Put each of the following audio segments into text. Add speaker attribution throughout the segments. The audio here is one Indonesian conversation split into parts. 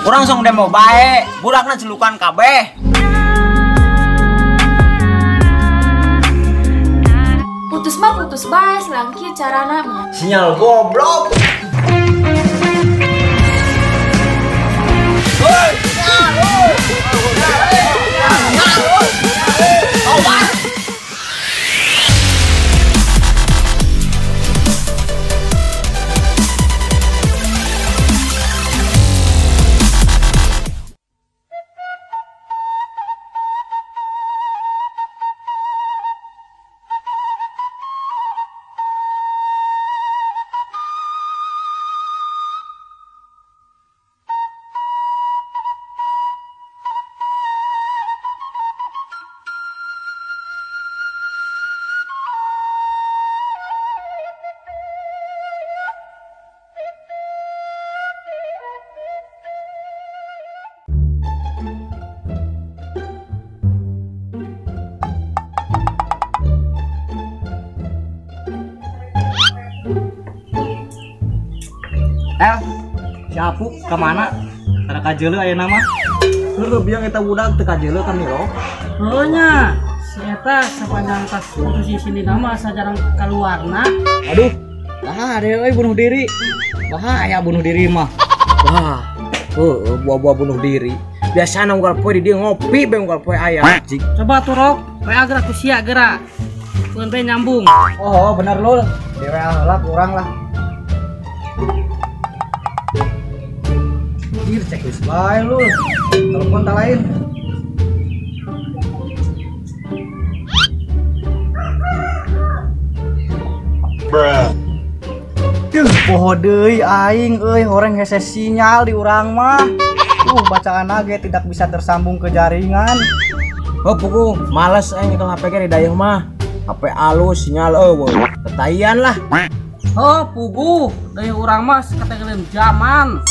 Speaker 1: Urang song demo bae, burakna celukan kabeh.
Speaker 2: Putus mah putus bae, selangki carana.
Speaker 1: Sinyal goblok.
Speaker 3: Si Apu kemana? Ada kajele aya nama? Lu bilang kita budak teu kajele kan Miro?
Speaker 4: Heunya, si eta sepanjang pas putus di sini nama sajarang keluarna.
Speaker 3: Aduh, ada bunuh diri. Bahaya bunuh diri mah. Wah, buah-buah bunuh diri. Biasana unggal poe di dia ngopi bae unggal poe aya.
Speaker 4: Coba turok, PA gerak kusia gerak. Pun pe nyambung.
Speaker 3: Oh, bener lu. Di WA heula kurang lah. Cek geus bae lu. Telepon tak lain. Poho deui aing euy, horeng hese sinyal di urang mah. Bacaan ge tidak bisa tersambung ke jaringan.
Speaker 1: Oh pugu, males aing ngitung HP ge di dayeuh mah. HP alus sinyal eueuh. Tetayan lah.
Speaker 4: Oh, pugu, dari urang mah kategori zaman.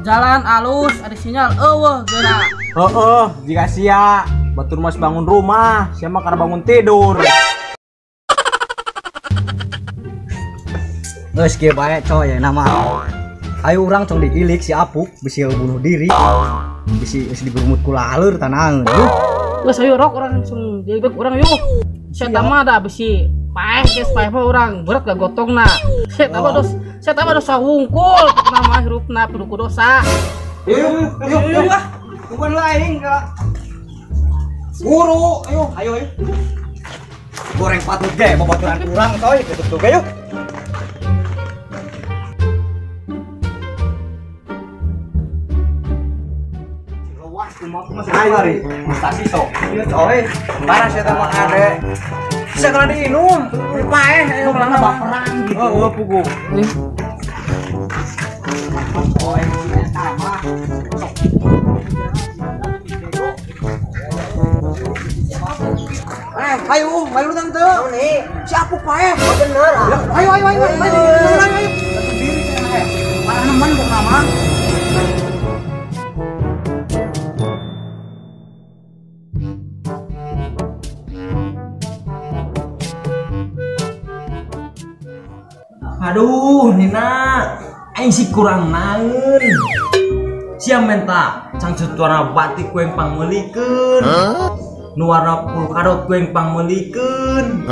Speaker 4: Jalan alus, ada sinyal eueuh geura.
Speaker 1: Heeh, jika sia batur mas bangun rumah, sia mah karena bangun tidur.
Speaker 3: Geus kieu bae coy nama. Ayo urang tong diilik si Apuk bisi bunuh diri. Bisi diberumut ku laleur tanaheun.
Speaker 4: Geus ayo rok urang langsung diibek urang yuk. Sia tah mah da bisi paeh geus paeh mah urang berat gak gotongna. Sia tah mah dosa hungkul nama hirupna kudu dosa.
Speaker 3: Yuk lah. Bukan lain ka. Guru, ayo. Goreng patut ge babaturan urang coy, tutup ge yuk.
Speaker 1: Ayo hari, mustasi sok. Ieu coy, parah sia teh mah ade. Bisa kalau diinum, paeh ayo ulangna baperan gitu. Oh, pugu. Ayo tante. Nih, si Apuk paeh. Bener. Ayo. Berdiri cenah. Parah nemen kok nama. Aduh, Nina, aing sih kurang naeun. Sia menta cangcut warna batik kueng pangmeulikeun. Nu warna polkadot kueng pangmeulikeun.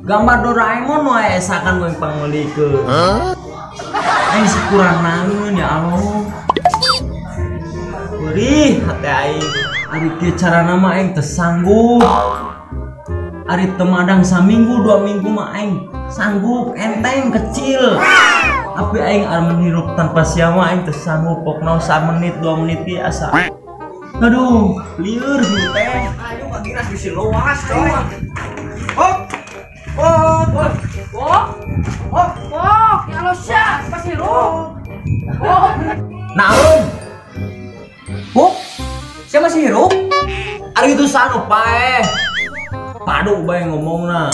Speaker 1: Gambar Doraemon wae esakan kueng pangmeulikeun. Aing sih kurang naeun ya Allah. Beurih hate aing. Ari kieu carana mah aing teu sanggup. Ari temadang saminggu 2 minggu mah aing sanggup enteng kecil. Tapi aing ar menghirup tanpa siama aing teu sanggup pokna 1 menit 2 menit ge asa. Aduh, lieur hirup teh. Ayo kagiras bisi luas coy.
Speaker 4: Ya lo sia, pas hirup.
Speaker 1: Naon? Sia masih hirup? Ari itu sanu paeh. Padu bae ngomongna.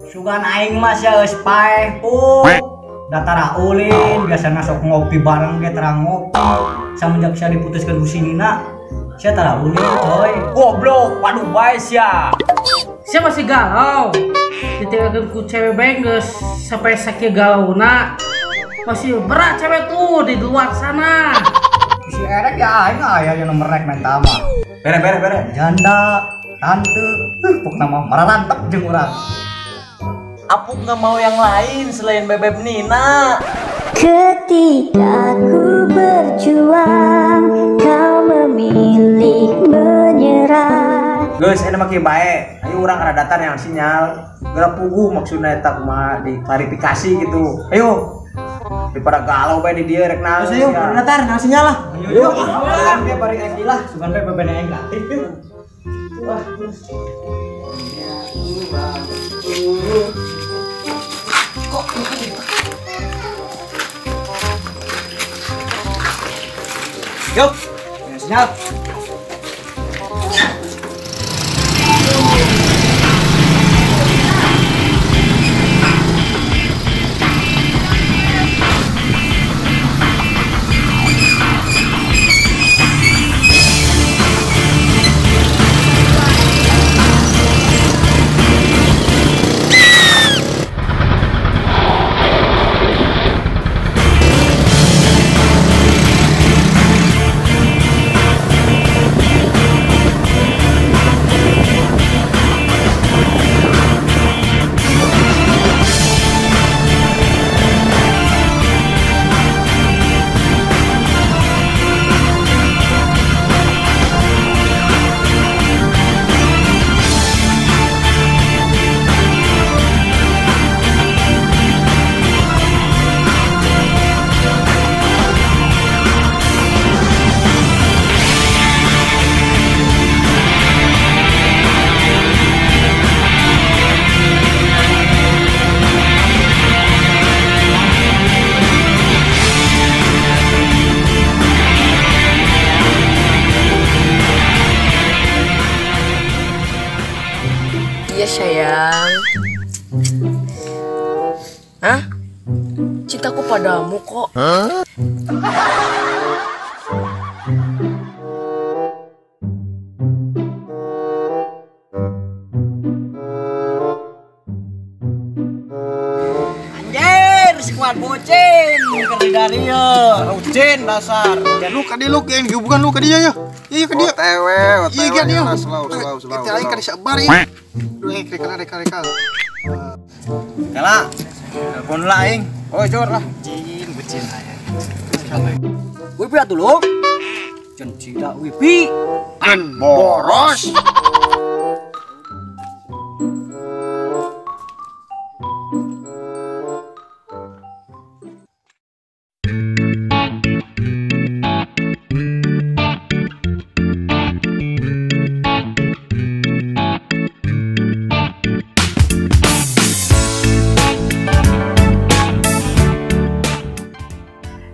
Speaker 3: Sugan aing mah sia geus paeh Puk. Datara ulin biasana sok ngopi bareng ge terang ngopi. Semenjak sia diputuskeun ku si Nina, sia tara ulin coy.
Speaker 1: Goblok, padu bae sia.
Speaker 4: Sia masih galau. Ditinggalkeun ku cewek bae geus sampai sakit galau nak. Masih berat cewek tuh di luar sana.
Speaker 3: Si erek ya aing aya yang nomor rek main tama. Bere. Janda, tante, pok nama mararantep jeung urang.
Speaker 1: Apuk nggak mau yang lain selain Bebek Nina.
Speaker 5: Ketika ku berjuang, kau memilih menyerah.
Speaker 1: Guys, ini makin baik. Ayo orang ada datar yang sinyal. Gerak pugu maksudnya tak mah diklarifikasi gitu. Ayo. Daripada galau bae di dia rek nangis.
Speaker 3: Ayo,
Speaker 1: ya.
Speaker 3: datar nang sinyal lah. Ayo. Sugan ge bari SD lah, sugan bae bebene aing gratis. Wah. Yuk, sinyal.
Speaker 6: Iya sayang. Hah? Cintaku padamu kok.
Speaker 3: Anjir, si kuat bocin, kerja dari ya. Bocin dasar.
Speaker 7: Ya lu kadi lu yang bukan lu kadi ya. Iya ke dia.
Speaker 8: OTW.
Speaker 7: Iya kan dia.
Speaker 8: Slow.
Speaker 7: Kita lain kadi sabar ya. Lu reka.
Speaker 3: Kala. Telepon lah aing. Oh, jor lah. Bocin aya. Wipi atuh lu. Cenah cida wipi.
Speaker 7: Kan boros.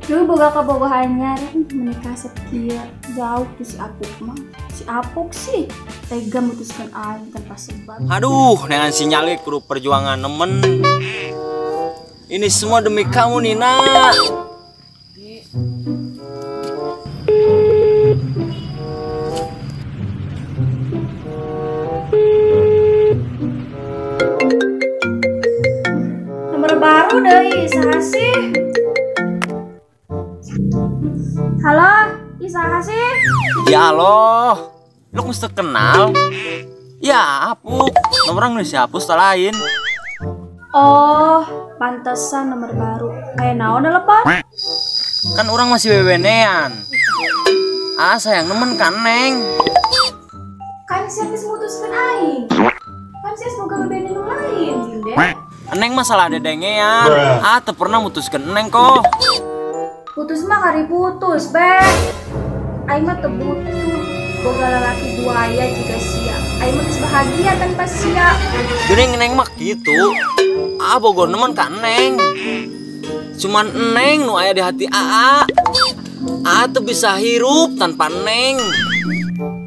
Speaker 2: Dulu boga kabogohannya menikah setia jauh tuh si Apuk sih tega mutuskan aing tanpa sebab.
Speaker 1: Aduh, dengan sinyalnya kudu perjuangan nemen. Ini semua demi kamu Nina.
Speaker 2: Nomor baru deh, saha sih? Halo, saha sih?
Speaker 1: Ya Allah, lu mesti kenal. Ya, Apuk. Nomor orang siapa lain?
Speaker 2: Oh, pantesan nomor baru. Aya naon telepon?
Speaker 1: Kan orang masih bebenean. Ah, sayang nemen kan, Neng.
Speaker 2: Kan siapa memutuskan aing? Kan saya semoga bebene nu lain, Deh.
Speaker 1: Neng masalah dedengean. Ah, teu pernah mutuskan Neng kok.
Speaker 2: Putus mah kari putus, aing mah teu butuh boga lalaki buaya jika sia. Aing mah geus bahagia tanpa sia.
Speaker 1: Jadi Neng mah gitu. Ah, bogo nemen kan Neng. Cuman Neng nu aya di hati Aa. Aa tuh bisa hirup tanpa Neng.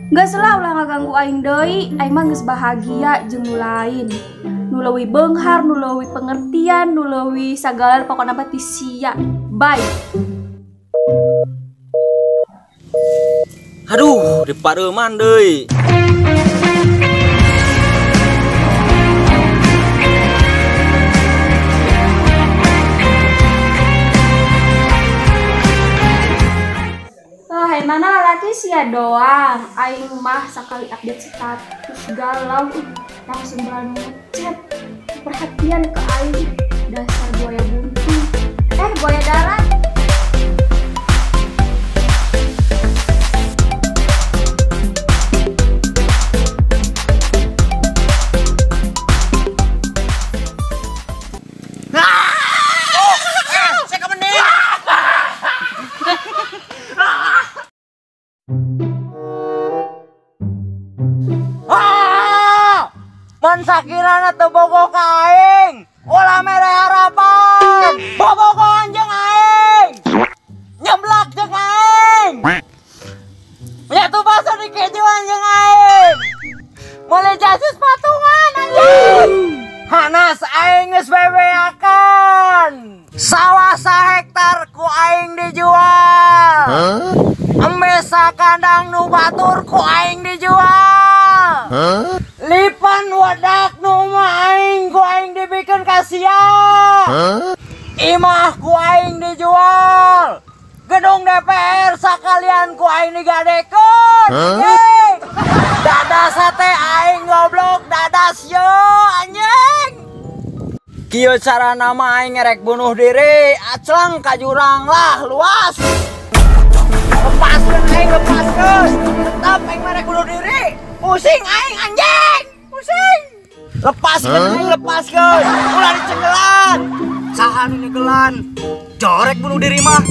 Speaker 2: Gak salah ulah ngaganggu aing deui. Aing mah geus bahagia jeung nu lain. Nu leuwih beunghar, nu leuwih pengertian, nu leuwih sagala pokona mah ti sia. Bye.
Speaker 1: Aduh, dipareuman deui.
Speaker 2: sia doang, aing mah sekali update status galau langsung berani ngechat. Perhatian ke aing, dasar buaya buntu. Buaya darat.
Speaker 3: Man sakirana teu bogo ka aing, ulah mere harapan. Bogo anjing aing. Nyeblak jeung aing. Nya tuh basa di keju anjing aing. Mulai jasis patungan anjing. Hanas aing geus bebeakan. Sawah sahektar ku aing dijual. Embesa kandang nu batur ku aing dijual. Lipan wadak nu mah aing ku aing dibikin kasia. Imah ku aing dijual. Gedung DPR sakalian ku aing digadekeun. Dadas sate aing goblok dadas yo anjing. Kieu carana mah aing ngerek bunuh diri, aclang ka jurang lah luas. Lepaskeun aing lepaskeun. Tetap aing ngerek bunuh diri. Pusing aing anjing. Pusing. Lepaskeun aing lepaskeun. Ulah dicegelan. Saha nu nyegelan? Jorek bunuh diri mah.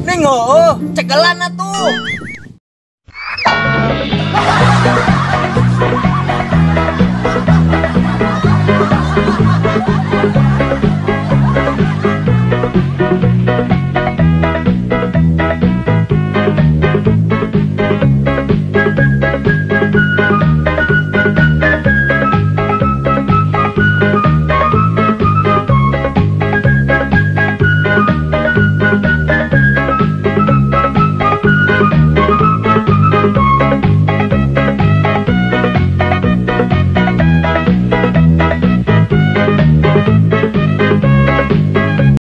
Speaker 3: Ning heueuh, cegelan atuh.